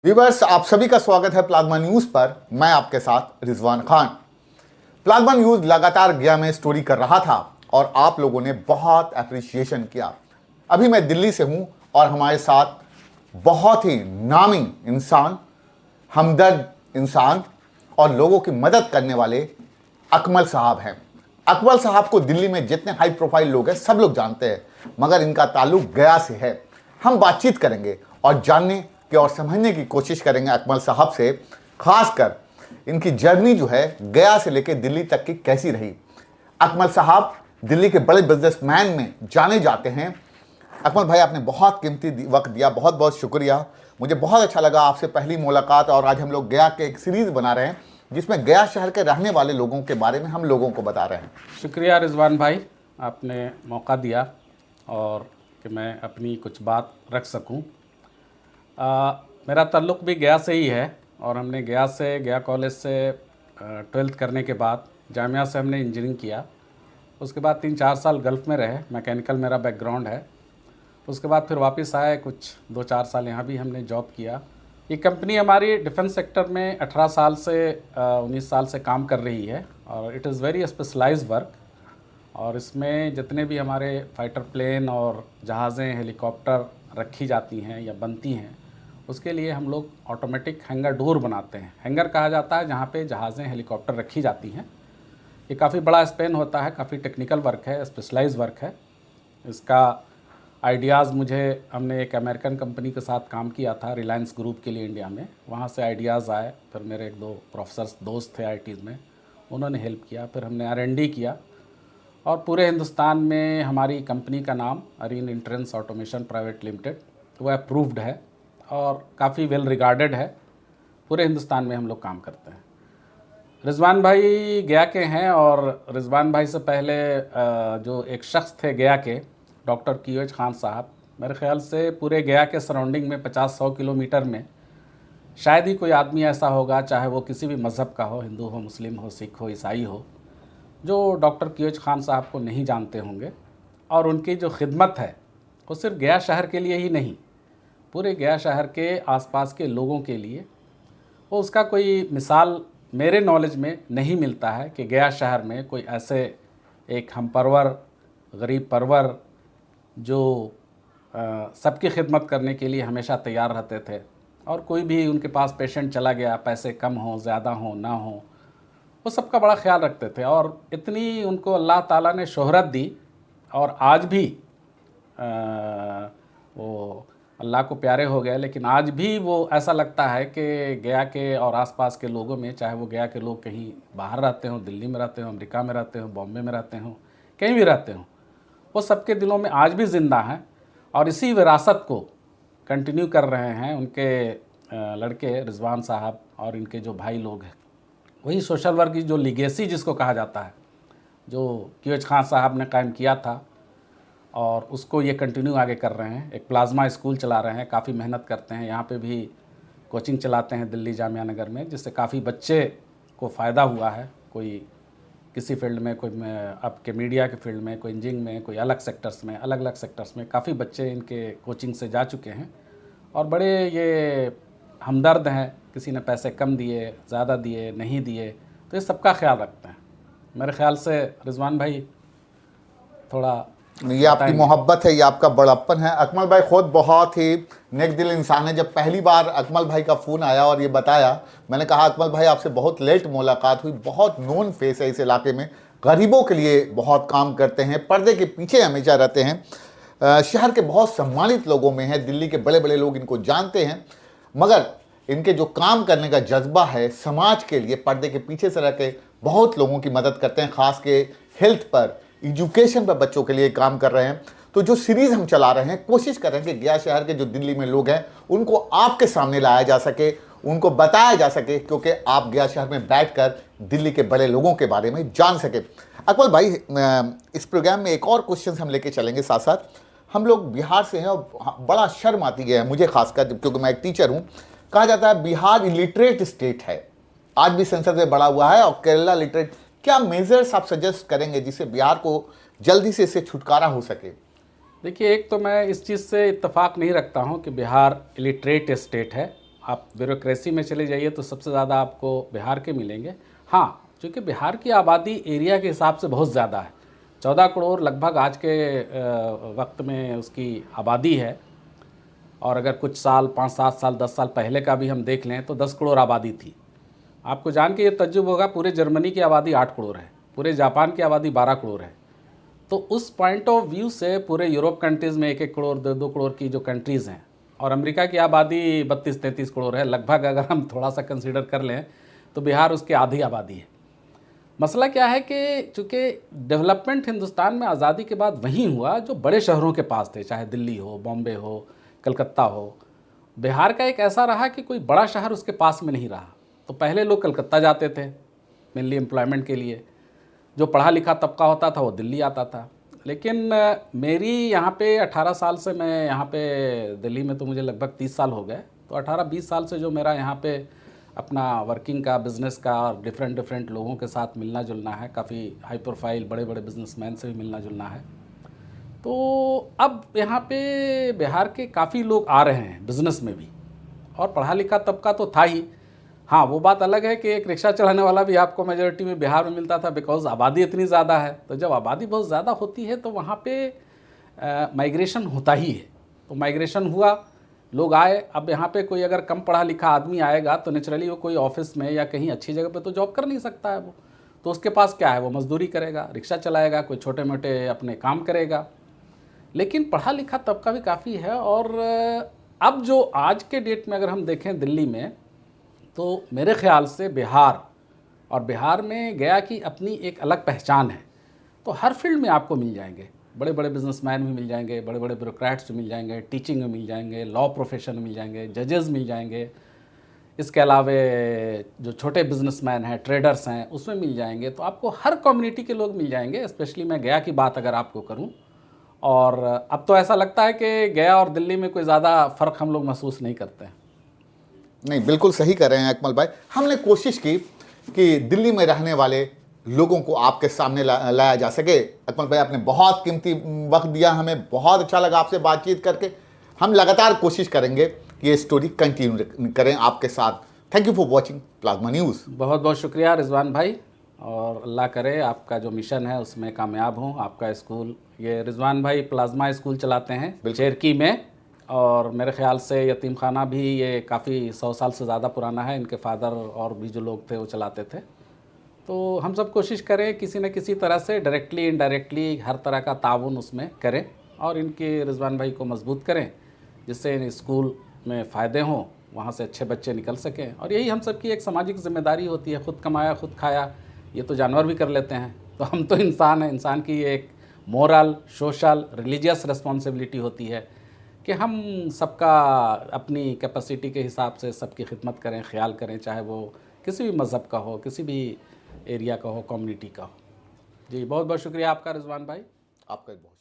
Viewers, आप सभी का स्वागत है प्लाज्मा न्यूज पर। मैं आपके साथ रिजवान खान। प्लाज्मा न्यूज लगातार गया में स्टोरी कर रहा था और आप लोगों ने बहुत अप्रिसिएशन किया। अभी मैं दिल्ली से हूं और हमारे साथ बहुत ही नामी इंसान, हमदर्द इंसान और लोगों की मदद करने वाले अकमल साहब हैं। अकमल साहब को दिल्ली में जितने हाई प्रोफाइल लोग हैं सब लोग जानते हैं, मगर इनका ताल्लुक गया से है। हम बातचीत करेंगे और जानने के और समझने की कोशिश करेंगे अकमल साहब से, खासकर इनकी जर्नी जो है गया से लेकर दिल्ली तक की कैसी रही। अकमल साहब दिल्ली के बड़े बिजनेसमैन में जाने जाते हैं। अकमल भाई, आपने बहुत कीमती वक्त दिया, बहुत बहुत शुक्रिया। मुझे बहुत अच्छा लगा आपसे पहली मुलाकात, और आज हम लोग गया के एक सीरीज़ बना रहे हैं जिसमें गया शहर के रहने वाले लोगों के बारे में हम लोगों को बता रहे हैं। शुक्रिया रिजवान भाई, आपने मौका दिया और कि मैं अपनी कुछ बात रख सकूं। मेरा ताल्लुक़ भी गया से ही है और हमने गया कॉलेज से 12th करने के बाद जामिया से हमने इंजीनियरिंग किया। उसके बाद 3-4 साल गल्फ़ में रहे, मैकेनिकल मेरा बैकग्राउंड है। उसके बाद फिर वापस आए, कुछ 2-4 साल यहाँ भी हमने जॉब किया। ये कंपनी हमारी डिफेंस सेक्टर में 18 साल से 19 साल से काम कर रही है और it is very specialised work. और इसमें जितने भी हमारे फाइटर प्लेन और जहाज़ें, हेलीकॉप्टर रखी जाती हैं या बनती हैं, उसके लिए हम लोग ऑटोमेटिक हैंगर डोर बनाते हैं। हैंगर कहा जाता है जहाँ पे जहाज़ें, हेलीकॉप्टर रखी जाती हैं। ये काफ़ी बड़ा स्पेन होता है, काफ़ी टेक्निकल वर्क है, स्पेशलाइज वर्क है। इसका आइडियाज़ हमने एक अमेरिकन कंपनी के साथ काम किया था, रिलायंस ग्रुप के लिए इंडिया में। वहाँ से आइडियाज़ आए, फिर मेरे 1-2 प्रोफेसर्स दोस्त थे आईटीज़ में, उन्होंने हेल्प किया। फिर हमने R&D किया और पूरे हिंदुस्तान में हमारी कंपनी का नाम Areen entrance automation private limited, वो अप्रूव्ड है और काफ़ी वेल रिगार्डेड है। पूरे हिंदुस्तान में हम लोग काम करते हैं। रिजवान भाई गया के हैं और रिजवान भाई से पहले जो एक शख्स थे गया के, डॉक्टर QH खान साहब, मेरे ख़्याल से पूरे गया के सराउंडिंग में 50-100 किलोमीटर में शायद ही कोई आदमी ऐसा होगा, चाहे वो किसी भी मज़हब का हो, हिंदू हो, मुस्लिम हो, सिख हो, ईसाई हो, जो डॉक्टर QH खान साहब को नहीं जानते होंगे। और उनकी जो खिदमत है वो सिर्फ गया शहर के लिए ही नहीं, पूरे गया शहर के आसपास के लोगों के लिए। वो उसका कोई मिसाल मेरे नॉलेज में नहीं मिलता है कि गया शहर में कोई ऐसे एक हमपरवर, गरीब परवर जो सबकी खिदमत करने के लिए हमेशा तैयार रहते थे। और कोई भी उनके पास पेशेंट चला गया, पैसे कम हो, ज़्यादा हो, ना हो, वो सबका बड़ा ख्याल रखते थे। और इतनी उनको अल्लाह ताला ने शोहरत दी और आज भी वो अल्लाह को प्यारे हो गए, लेकिन आज भी वो ऐसा लगता है कि गया के और आसपास के लोगों में, चाहे वो गया के लोग कहीं बाहर रहते हों, दिल्ली में रहते हों, अमेरिका में रहते हों, बॉम्बे में रहते हों, कहीं भी रहते हों, वो सबके दिलों में आज भी ज़िंदा हैं। और इसी विरासत को कंटिन्यू कर रहे हैं उनके लड़के रिजवान साहब और इनके जो भाई लोग हैं। वही सोशल वर्क की जो लीगेसी जिसको कहा जाता है, जो QH खान साहब ने कायम किया था, और उसको ये कंटिन्यू आगे कर रहे हैं। एक प्लाज्मा स्कूल चला रहे हैं, काफ़ी मेहनत करते हैं। यहाँ पे भी कोचिंग चलाते हैं दिल्ली जामिया नगर में, जिससे काफ़ी बच्चे को फ़ायदा हुआ है। कोई किसी फील्ड में, कोई अब के मीडिया के फील्ड में, कोई इंजीनियरिंग में, कोई अलग सेक्टर्स में, अलग अलग सेक्टर्स में काफ़ी बच्चे इनके कोचिंग से जा चुके हैं और बड़े ये हमदर्द हैं। किसी ने पैसे कम दिए, ज़्यादा दिए, नहीं दिए, तो ये सबका ख्याल रखते हैं। मेरे ख्याल से रिजवान भाई थोड़ा ये आपकी मोहब्बत है, ये आपका बड़प्पन है। अकमल भाई खुद बहुत ही नेक दिल इंसान है। जब पहली बार अकमल भाई का फ़ोन आया और ये बताया, मैंने कहा अकमल भाई आपसे बहुत लेट मुलाकात हुई, बहुत नोन फेस है इस इलाके में, गरीबों के लिए बहुत काम करते हैं, पर्दे के पीछे हमेशा रहते हैं, शहर के बहुत सम्मानित लोगों में है, दिल्ली के बड़े बड़े लोग इनको जानते हैं। मगर इनके जो काम करने का जज्बा है, समाज के लिए पर्दे के पीछे से रह के बहुत लोगों की मदद करते हैं, ख़ास के हेल्थ पर, एजुकेशन पर बच्चों के लिए काम कर रहे हैं। तो जो सीरीज़ हम चला रहे हैं, कोशिश कर रहे हैं कि गया शहर के जो दिल्ली में लोग हैं उनको आपके सामने लाया जा सके, उनको बताया जा सके, क्योंकि आप गया शहर में बैठकर दिल्ली के बड़े लोगों के बारे में जान सके। अकमल भाई, इस प्रोग्राम में एक और क्वेश्चन हम लेके चलेंगे साथ साथ। हम लोग बिहार से हैं और बड़ा शर्म आती है मुझे, खासकर क्योंकि मैं एक टीचर हूँ। कहा जाता है बिहार इलिटरेट स्टेट है, आज भी सेंसर में बढ़ा हुआ है, और केरला लिटरेट। क्या मेजर्स आप सजेस्ट करेंगे जिससे बिहार को जल्दी से इससे छुटकारा हो सके? देखिए, एक तो मैं इस चीज़ से इत्तेफाक नहीं रखता हूँ कि बिहार इलिटरेट स्टेट है। आप ब्यूरोक्रेसी में चले जाइए तो सबसे ज़्यादा आपको बिहार के मिलेंगे। हाँ, चूँकि बिहार की आबादी एरिया के हिसाब से बहुत ज़्यादा है, 14 करोड़ लगभग आज के वक्त में उसकी आबादी है। और अगर कुछ साल 5-7 साल 10 साल पहले का भी हम देख लें तो 10 करोड़ आबादी थी। आपको जान के ये तज्जुब होगा, पूरे जर्मनी की आबादी 8 करोड़ है, पूरे जापान की आबादी 12 करोड़ है। तो उस पॉइंट ऑफ व्यू से पूरे यूरोप कंट्रीज़ में 1-1 करोड़ 2-2 करोड़ की जो कंट्रीज़ हैं, और अमेरिका की आबादी 32-33 करोड़ है लगभग। अगर हम थोड़ा सा कंसीडर कर लें तो बिहार उसकी आधी आबादी है। मसला क्या है कि चूँकि डेवलपमेंट हिंदुस्तान में आज़ादी के बाद वहीं हुआ जो बड़े शहरों के पास थे, चाहे दिल्ली हो, बॉम्बे हो, कलकत्ता हो। बिहार का एक ऐसा रहा कि कोई बड़ा शहर उसके पास में नहीं रहा। तो पहले लोग कलकत्ता जाते थे मेनली एम्प्लॉयमेंट के लिए, जो पढ़ा लिखा तबका होता था वो दिल्ली आता था। लेकिन मेरी यहाँ पे 18 साल से मैं यहाँ पे दिल्ली में, तो मुझे लगभग 30 साल हो गए। तो 18-20 साल से जो मेरा यहाँ पे अपना वर्किंग का, बिज़नेस का और डिफरेंट लोगों के साथ मिलना जुलना है, काफ़ी हाई प्रोफाइल बड़े बड़े बिजनेसमैन से भी मिलना जुलना है। तो अब यहाँ पे बिहार के काफ़ी लोग आ रहे हैं बिज़नेस में भी, और पढ़ा लिखा तबका तो था ही। हाँ, वो बात अलग है कि एक रिक्शा चलाने वाला भी आपको मेजॉरिटी में बिहार में मिलता था, बिकॉज़ आबादी इतनी ज़्यादा है। तो जब आबादी बहुत ज़्यादा होती है तो वहाँ पे माइग्रेशन होता ही है। तो माइग्रेशन हुआ, लोग आए। अब यहाँ पे कोई अगर कम पढ़ा लिखा आदमी आएगा तो नेचुरली वो कोई ऑफिस में या कहीं अच्छी जगह पे तो जॉब कर नहीं सकता है वो। तो उसके पास क्या है, वो मजदूरी करेगा, रिक्शा चलाएगा, कोई छोटे मोटे अपने काम करेगा। लेकिन पढ़ा लिखा तबका भी काफ़ी है। और अब जो आज के डेट में अगर हम देखें दिल्ली में, तो मेरे ख़्याल से बिहार में गया कि अपनी एक अलग पहचान है। तो हर फील्ड में आपको मिल जाएंगे, बड़े बड़े बिजनेसमैन भी मिल जाएंगे, बड़े बड़े ब्यूरोक्रेट्स भी मिल जाएंगे, टीचिंग में मिल जाएंगे, लॉ प्रोफेशन में मिल जाएंगे, जजेस मिल जाएंगे। इसके अलावा जो छोटे बिजनेसमैन हैं, ट्रेडर्स हैं, उसमें मिल जाएंगे। तो आपको हर कम्युनिटी के लोग मिल जाएंगे। स्पेशली मैं गया की बात अगर आपको करूँ, और अब तो ऐसा लगता है कि गया और दिल्ली में कोई ज़्यादा फ़र्क हम लोग महसूस नहीं करते हैं। नहीं, बिल्कुल सही कर रहे हैं अकमल भाई। हमने कोशिश की कि दिल्ली में रहने वाले लोगों को आपके सामने लाया जा सके। अकमल भाई, आपने बहुत कीमती वक्त दिया, हमें बहुत अच्छा लगा आपसे बातचीत करके। हम लगातार कोशिश करेंगे कि ये स्टोरी कंटिन्यू करें आपके साथ। Thank you for watching plasma news. बहुत बहुत शुक्रिया रिजवान भाई, और अल्लाह करे आपका जो मिशन है उसमें कामयाब हों। आपका स्कूल, ये रिजवान भाई प्लाज्मा स्कूल चलाते हैं चेरकी में, और मेरे ख्याल से यतीम खाना भी ये काफ़ी 100 साल से ज़्यादा पुराना है। इनके फादर और भी जो लोग थे वो चलाते थे। तो हम सब कोशिश करें किसी न किसी तरह से डायरेक्टली इनडायरेक्टली हर तरह का ताउन उसमें करें, और इनके रिजवान भाई को मजबूत करें, जिससे इन स्कूल में फ़ायदे हों, वहाँ से अच्छे बच्चे निकल सकें। और यही हम सब की एक सामाजिक जिम्मेदारी होती है। खुद कमाया खुद खाया, ये तो जानवर भी कर लेते हैं, तो हम तो इंसान हैं। इंसान की एक मोरल, सोशल, रिलीजियस रिस्पॉन्सिबिलिटी होती है कि हम सबका अपनी कैपेसिटी के हिसाब से सबकी खिदमत करें, ख्याल करें, चाहे वो किसी भी मज़हब का हो, किसी भी एरिया का हो, कम्युनिटी का हो। जी बहुत बहुत शुक्रिया आपका रिजवान भाई। आपका बहुत